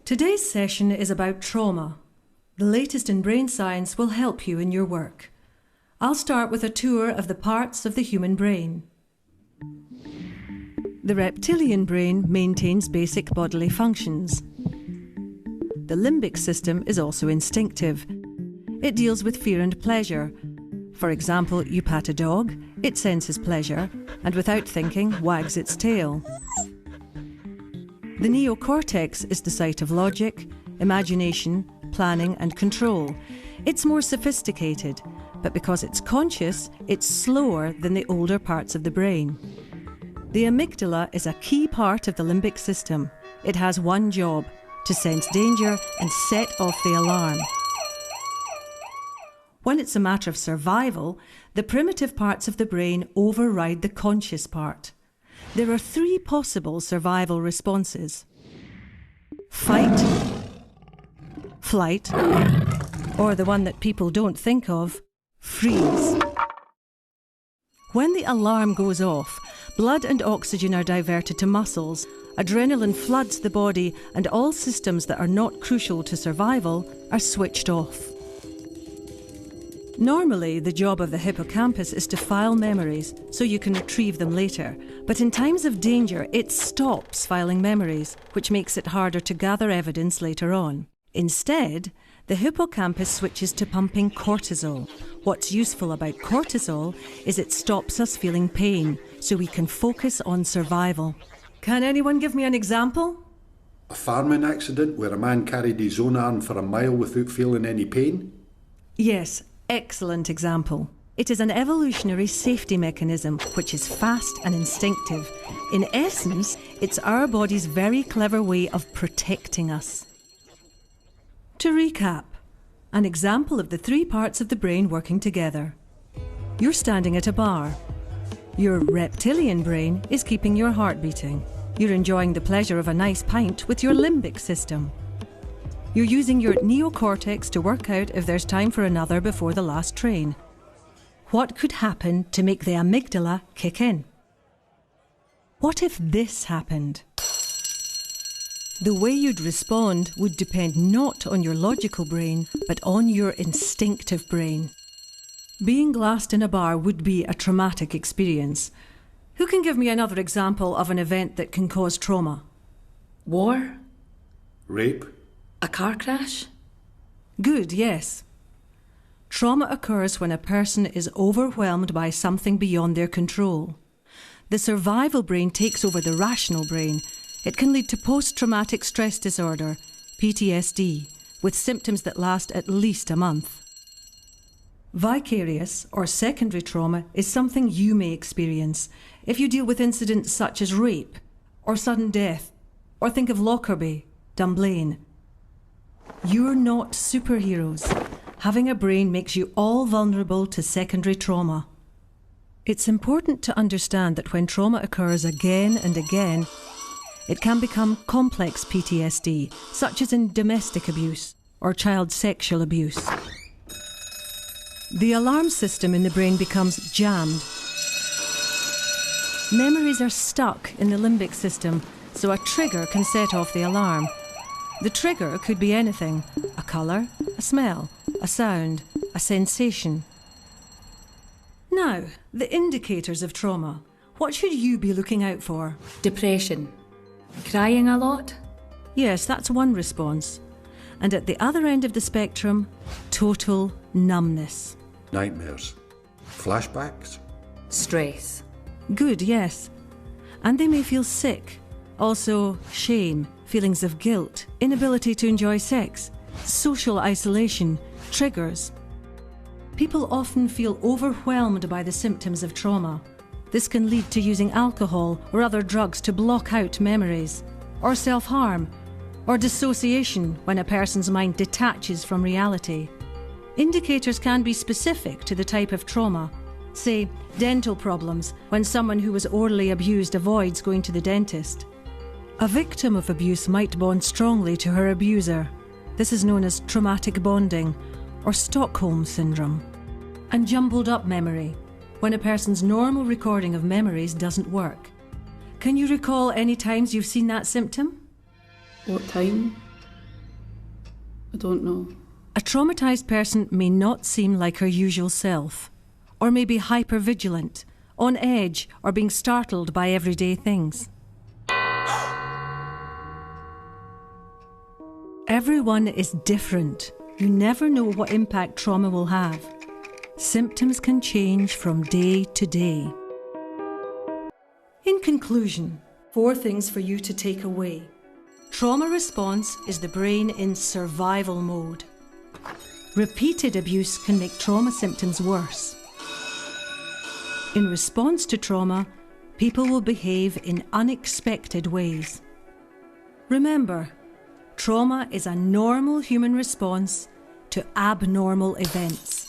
Today's session is about trauma. The latest in brain science will help you in your work. I'll start with a tour of the parts of the human brain. The reptilian brain maintains basic bodily functions. The limbic system is also instinctive. It deals with fear and pleasure. For example, you pat a dog, it senses pleasure, and without thinking, wags its tail. The neocortex is the site of logic, imagination, planning and control. It's more sophisticated, but because it's conscious, it's slower than the older parts of the brain. The amygdala is a key part of the limbic system. It has one job: to sense danger and set off the alarm. When it's a matter of survival, the primitive parts of the brain override the conscious part. There are three possible survival responses: fight, flight, or the one that people don't think of, freeze. When the alarm goes off, blood and oxygen are diverted to muscles, adrenaline floods the body, and all systems that are not crucial to survival are switched off. Normally, the job of the hippocampus is to file memories so you can retrieve them later, but in times of danger, it stops filing memories, which makes it harder to gather evidence later on. Instead, the hippocampus switches to pumping cortisol. What's useful about cortisol is it stops us feeling pain, so we can focus on survival. Can anyone give me an example? A farming accident where a man carried his own arm for a mile without feeling any pain? Yes, excellent example. It is an evolutionary safety mechanism which is fast and instinctive. In essence, it's our body's very clever way of protecting us. To recap, an example of the three parts of the brain working together. You're standing at a bar. Your reptilian brain is keeping your heart beating. You're enjoying the pleasure of a nice pint with your limbic system. You're using your neocortex to work out if there's time for another before the last train. What could happen to make the amygdala kick in? What if this happened? The way you'd respond would depend not on your logical brain, but on your instinctive brain. Being glassed in a bar would be a traumatic experience. Who can give me another example of an event that can cause trauma? War? Rape? A car crash? Good, yes. Trauma occurs when a person is overwhelmed by something beyond their control. The survival brain takes over the rational brain. It can lead to post-traumatic stress disorder, PTSD, with symptoms that last at least a month. Vicarious or secondary trauma is something you may experience if you deal with incidents such as rape or sudden death, or think of Lockerbie, Dunblane. You're not superheroes. Having a brain makes you all vulnerable to secondary trauma. It's important to understand that when trauma occurs again and again, it can become complex PTSD, such as in domestic abuse or child sexual abuse. The alarm system in the brain becomes jammed. Memories are stuck in the limbic system, so a trigger can set off the alarm. The trigger could be anything: a colour, a smell, a sound, a sensation. Now, the indicators of trauma. What should you be looking out for? Depression. Crying a lot? Yes, that's one response. And at the other end of the spectrum, total numbness. Nightmares? Flashbacks? Stress. Good, yes. And they may feel sick. Also, shame, feelings of guilt, inability to enjoy sex, social isolation, triggers. People often feel overwhelmed by the symptoms of trauma. This can lead to using alcohol or other drugs to block out memories, or self-harm, or dissociation when a person's mind detaches from reality. Indicators can be specific to the type of trauma. Say, dental problems, when someone who was orally abused avoids going to the dentist. A victim of abuse might bond strongly to her abuser. This is known as traumatic bonding, or Stockholm syndrome. And jumbled up memory, when a person's normal recording of memories doesn't work. Can you recall any times you've seen that symptom? What time? I don't know. A traumatised person may not seem like her usual self, or may be hypervigilant, on edge, or being startled by everyday things. Everyone is different. You never know what impact trauma will have. Symptoms can change from day to day. In conclusion, 4 things for you to take away. Trauma response is the brain in survival mode. Repeated abuse can make trauma symptoms worse. In response to trauma, people will behave in unexpected ways. Remember, trauma is a normal human response to abnormal events.